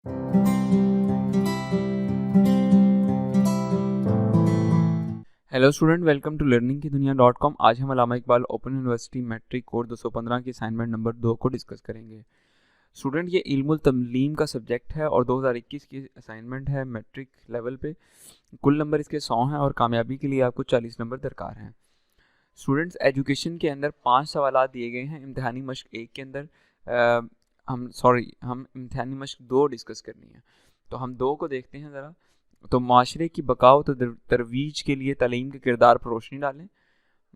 Hello student, welcome to learning की दुनिया.com। आज हम Allama Iqbal open university matric code 215 की असाइनमेंट नंबर 2 को डिस्कस करेंगे। स्टूडेंट, ये इल्मुल तमलीम का सब्जेक्ट है और 2021 की असाइनमेंट है मैट्रिक लेवल पे। कुल नंबर इसके 100 हैं और कामयाबी के लिए आपको 40 नंबर दरकार हैं। स्टूडेंट्स, एजुकेशन के अंदर 5 सवाल दिए गए हैं इम्तिहानी मश्क 1 के अंदर। हम इम्तिहानी मश्क 2 डिस्कस करनी है, तो हम 2 को देखते हैं ज़रा। तो माशरे की बकाओ तरवीज के लिए तालीम के किरदार पर रोशनी डालें।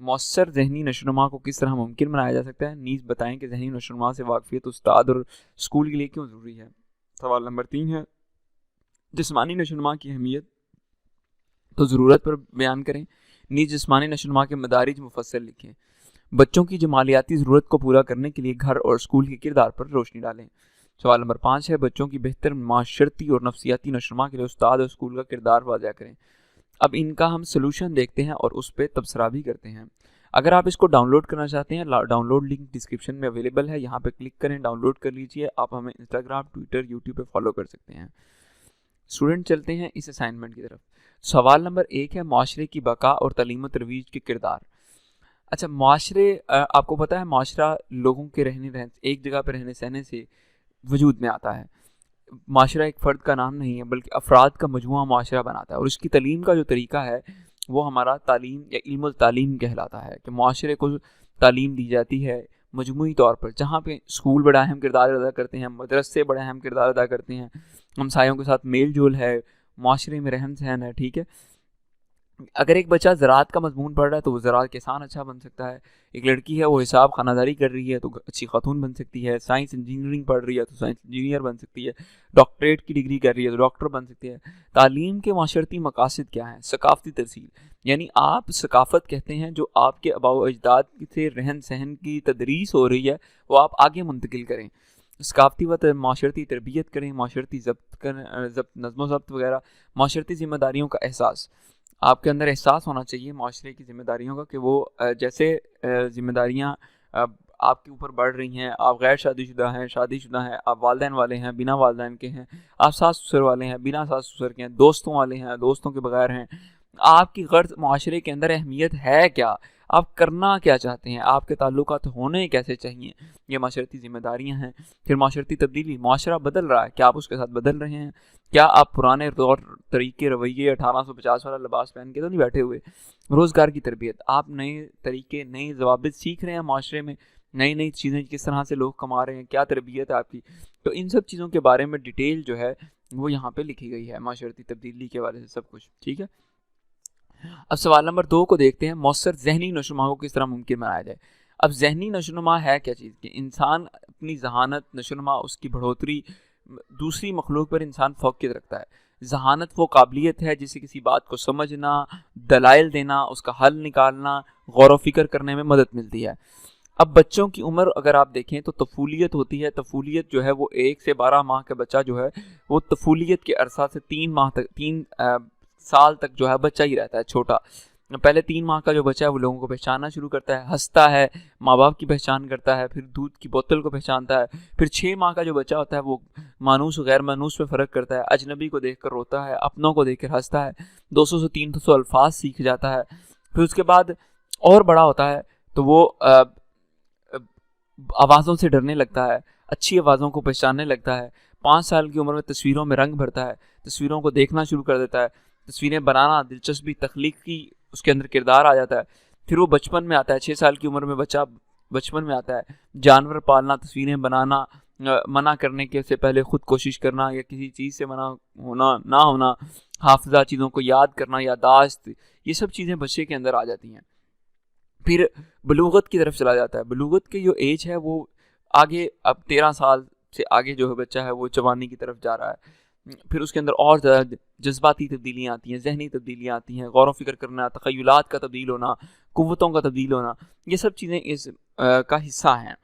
मौसर जहनी नशोनुमा को किस तरह मुमकिन बनाया जा सकता है। नीज़ बताएं कि जहनी नशोनुमा से वाकफियत उस्ताद और स्कूल के लिए क्यों ज़रूरी है। सवाल नंबर 3 है जिस्मानी नशोनुमा की अहमियत तो ज़रूरत पर बयान करें। नीज़ जिस्मानी नशोनुमा के मदारिज मुफस्सल लिखें। बच्चों की जमालियाती ज़रूरत को पूरा करने के लिए घर और स्कूल के किरदार पर रोशनी डालें। सवाल नंबर 5 है बच्चों की बेहतर माशरती और नफ्सियाती नशोनुमा के लिए उस्ताद और स्कूल का किरदार वाज़ह करें। अब इनका हम सोल्यूशन देखते हैं और उस पर तबसरा भी करते हैं। अगर आप इसको डाउनलोड करना चाहते हैं, डाउनलोड लिंक डिस्क्रिप्शन में अवेलेबल है, यहाँ पे क्लिक करें, डाउनलोड कर लीजिए। आप हमें इंस्टाग्राम, ट्विटर, यूट्यूब पे फॉलो कर सकते हैं। स्टूडेंट, चलते हैं इस असाइनमेंट की तरफ। सवाल नंबर 1 है माशरे की बका और तालीम व तरवीज के किरदार। अच्छा, माशरे, आपको पता है माशरा लोगों के एक जगह पर रहने सहने से वजूद में आता है। माशरा एक फ़र्द का नाम नहीं है बल्कि अफराद का मजमुआ माशरा बनाता है, और इसकी तालीम का जो तरीका है वो हमारा तालीम या इल्मुल तालीम कहलाता है कि माशरे को तालीम दी जाती है मजमुई तौर पर, जहाँ पे स्कूल बड़ा अहम किरदार अदा करते हैं, मदरसे बड़ा अहम किरदार अदा करते हैं, हमसायों के साथ मेल जोल है, माशरे में रहन सहन है। ठीक है, अगर एक बच्चा ज़राअत का मजमून पढ़ रहा है तो वो ज़राअत किसान अच्छा बन सकता है। एक लड़की है वो हिसाब खानादारी कर रही है तो अच्छी खातून बन सकती है। साइंस इंजीनियरिंग पढ़ रही है तो साइंस इंजीनियर बन सकती है। डॉक्टरेट की डिग्री कर रही है तो डॉक्टर बन सकती है। तालीम के माशरती मकासद क्या हैं? सकाफ़ती तरसील, यानी आप सकाफ़त कहते हैं जो आपके आबाओ अजदाद से रहन सहन की तदरीस हो रही है वो आप आगे मुंतकिल करें। सकाफ़ती व माशरती तरबियत करें, माशरती नज़्म ज़ब्त वगैरह, माशरती ज़िम्मेदारियों का एहसास। आपके अंदर एहसास होना चाहिए माशरे की ज़िम्मेदारियों का कि वो जैसे ज़िम्मेदारियाँ आपके ऊपर बढ़ रही हैं। आप गैर शादीशुदा हैं, शादीशुदा हैं, आप वालिदैन वाले हैं, बिना वालिदैन के हैं, आप सास ससुर वाले हैं, बिना सास ससुर के हैं, दोस्तों वाले हैं, दोस्तों के बगैर हैं। आपकी गर्ज माशरे के अंदर अहमियत है क्या? आप करना क्या चाहते हैं? आपके ताल्लुकात होने कैसे चाहिए? ये माशरती ज़िम्मेदारियाँ हैं। फिर माशरती तब्दीली, माशरा बदल रहा है, क्या आप उसके साथ बदल रहे हैं? क्या आप पुराने तौर तरीके रवैये 1850 वाला लिबास पहन के तो नहीं बैठे हुए? रोज़गार की तरबियत, आप नए तरीके, नए ज़वाबित सीख रहे हैं माशरे में, नई नई चीज़ें किस तरह से लोग कमा रहे हैं, क्या तरबियत है आपकी? तो इन सब चीज़ों के बारे में डिटेल जो है वो यहाँ पे लिखी गई है, माशरती तब्दीली के वाले से सब कुछ। ठीक है, अब सवाल नंबर 2 को देखते हैं। मौसर जहनी नशोनुमा को किस तरह मुमकिन बनाया जाए। अब जहनी नशोनुमा है क्या चीज़ की? इंसान अपनी जहानत, नशोनुमा, उसकी बढ़ोतरी, दूसरी मखलूक पर इंसान फ़ौक़ियत रखता है। जहानत वो काबिलियत है जिसे किसी बात को समझना, दलाइल देना, उसका हल निकालना, गौर व फिक्र करने में मदद मिलती है। अब बच्चों की उम्र अगर आप देखें तो तफूलियत होती है। तफूलियत जो है वो 1 से 12 माह का बच्चा जो है वो तफूलियत के अरसा से 3 साल तक जो है बच्चा ही रहता है, छोटा। पहले 3 माह का जो बच्चा है वो लोगों को पहचानना शुरू करता है, हंसता है, माँ बाप की पहचान करता है, फिर दूध की बोतल को पहचानता है। फिर 6 माह का जो बच्चा होता है वो मानूस और गैर मानूस में फ़र्क करता है, अजनबी को देखकर रोता है, अपनों को देखकर हंसता है, 200 से 300 अल्फाज सीख जाता है। फिर उसके बाद और बड़ा होता है तो वो आवाज़ों से डरने लगता है, अच्छी आवाज़ों को पहचानने लगता है। 5 साल की उम्र में तस्वीरों में रंग भरता है, तस्वीरों को देखना शुरू कर देता है, तस्वीरें बनाना, दिलचस्पी, तख्लीकी उसके अंदर किरदार आ जाता है। फिर वो बचपन में आता है, 6 साल की उम्र में बच्चा बचपन में आता है। जानवर पालना, तस्वीरें बनाना, मना करने के से पहले खुद कोशिश करना या किसी चीज़ से मना होना ना होना, हाफिज़ा, चीज़ों को याद करना, यादाश्त, ये सब चीज़ें बच्चे के अंदर आ जाती हैं। फिर बलूगत की तरफ चला जाता है। बलूगत की जो एज है वो आगे, अब 13 साल से आगे जो है बच्चा है वो जवानी की तरफ जा रहा है। फिर उसके अंदर और ज़्यादा जज्बाती तब्दीलियाँ आती हैं, जहनी तब्दीलियाँ आती हैं, गौर व फिक्र करना, तख़य्युलात का तब्दील होना, क़ुव्वतों का तब्दील होना, ये सब चीज़ें इस का हिस्सा हैं।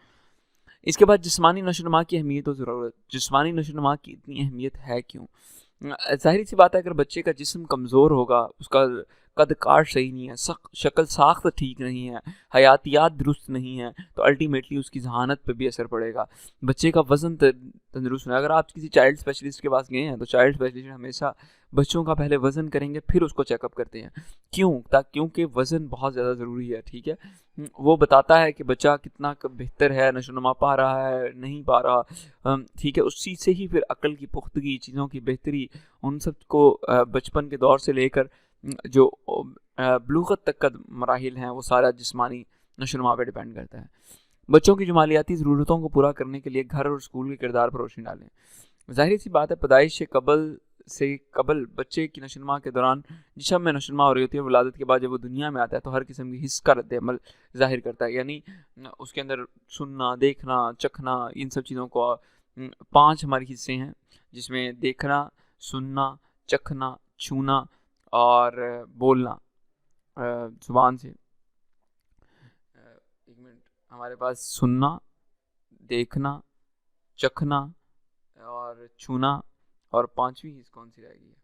इसके बाद जिस्मानी नशोनुमा की अहमियत और ज़रूरत। जिस्मानी नशोनुमा की इतनी अहमियत है क्यों? ज़ाहिर सी बात है, अगर बच्चे का जिस्म कमज़ोर होगा, उसका कद काट सही नहीं है, शक्ल साख्त ठीक नहीं है, हयातियात दुरुस्त नहीं है, तो अल्टीमेटली उसकी जहानत पे भी असर पड़ेगा। बच्चे का वज़न तंदुरुस्त है। अगर आप किसी चाइल्ड स्पेशलिस्ट के पास गए हैं तो चाइल्ड स्पेशलिस्ट हमेशा बच्चों का पहले वज़न करेंगे, फिर उसको चेकअप करते हैं। क्यों? क्योंकि वज़न बहुत ज़्यादा ज़रूरी है, ठीक है। वो बताता है कि बच्चा कितना बेहतर है, नशोनुमा पा रहा है, नहीं पा रहा, ठीक है। उस चीज़ से ही फिर अक्ल की पुख्तगी, चीज़ों की बेहतरी, उन सब को बचपन के दौर से लेकर जो बलूगत तक का मराहिल हैं, वो सारा जिस्मानी नशोनुमा पे डिपेंड करता है। बच्चों की जो मालियाती ज़रूरतों को पूरा करने के लिए घर और स्कूल के किरदार पर रोशनी डालें। ज़ाहिर सी बात है, पैदाइश से कबल बच्चे की नशोनुमा के दौरान जिस्म में नशोनुमा हो रही होती है, विलादत के बाद जब वो दुनिया में आता है तो हर किस्म की हिस्स का रद्द अमल ज़ाहिर करता है। यानी उसके अंदर सुनना, देखना, चखना, इन सब चीज़ों को 5 हमारे हिस्से हैं, जिसमें देखना, सुनना, चखना, छूना और बोलना ज़ुबान से। एक मिनट, हमारे पास सुनना, देखना, चखना और छूना, और 5वीं हिस्स कौन सी रहेगी?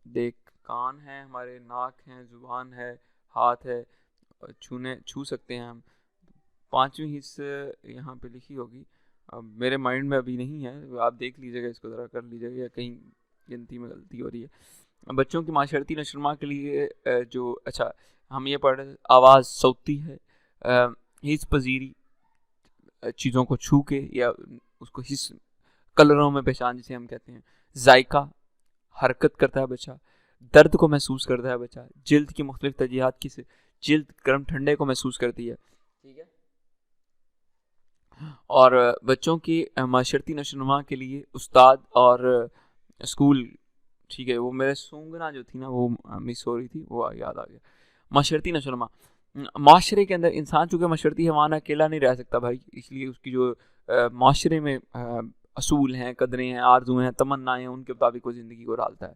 देख, कान है हमारे, नाक है, ज़ुबान है, हाथ है, छू सकते हैं हम। 5वीं हिस्स यहाँ पे लिखी होगी, मेरे माइंड में अभी नहीं है, आप देख लीजिएगा, इसको ज़रा कर लीजिएगा, या कहीं गिनती में गलती हो रही है। बच्चों की माशरती नशोनुमा के लिए जो अच्छा हम ये पढ़ रहे, आवाज़ सौती है, हिस्स पजीरी, चीज़ों को छू के या उसको हिस्स, कलरों में पहचान जिसे हम कहते हैं, जायका, हरकत करता है बच्चा, दर्द को महसूस करता है बच्चा, जिल्द की मुख्तलिफ तरजीहात की से जिल्द गर्म ठंडे को महसूस करती है, ठीक है। और बच्चों की माशरती नशोनुमा के लिए उस्ताद और स्कूल, ठीक है, वो मेरे सूंघना जो थी ना वो मिस हो रही थी, वो याद आ गया। माशरती नशोनुमा, माशरे के अंदर इंसान चूँकि माशरती हैवान अकेला नहीं रह सकता भाई, इसलिए उसकी जो माशरे में असूल हैं, कदरें हैं, आरज़ू हैं, तमन्नाएं हैं, उनके मुताबिक वो ज़िंदगी को डालता है,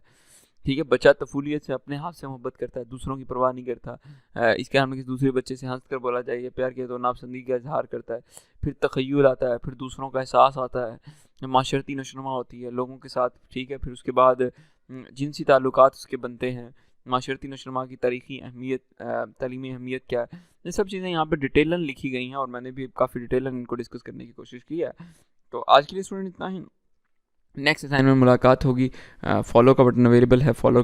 ठीक है। बच्चा तफूलियत से अपने हाथ से मोहब्बत करता है, दूसरों की परवाह नहीं करता। इसके हमें किसी दूसरे बच्चे से हंस कर बोला जाए या प्यार किया तो नापसंदगी का इजहार करता है। फिर तख़य्युल आता है, फिर दूसरों का एहसास आता है, माशरती नशोनुमा होती है लोगों के साथ, ठीक है। फिर उसके बाद जिनसी ताल्लुकात उसके बनते हैं, माशरती नशोनुमा की तारीख़ी अहमियत, तालीमी अहमियत क्या है, ये सब चीज़ें यहाँ पर डिटेलन लिखी गई हैं और मैंने भी काफ़ी डिटेलन इनको डिस्कस करने की कोशिश की है। तो आज के लिए स्टूडेंट इतना ही। नेक्स्ट असाइनमेंट में मुलाकात होगी। फॉलो का बटन अवेलेबल है, फॉलो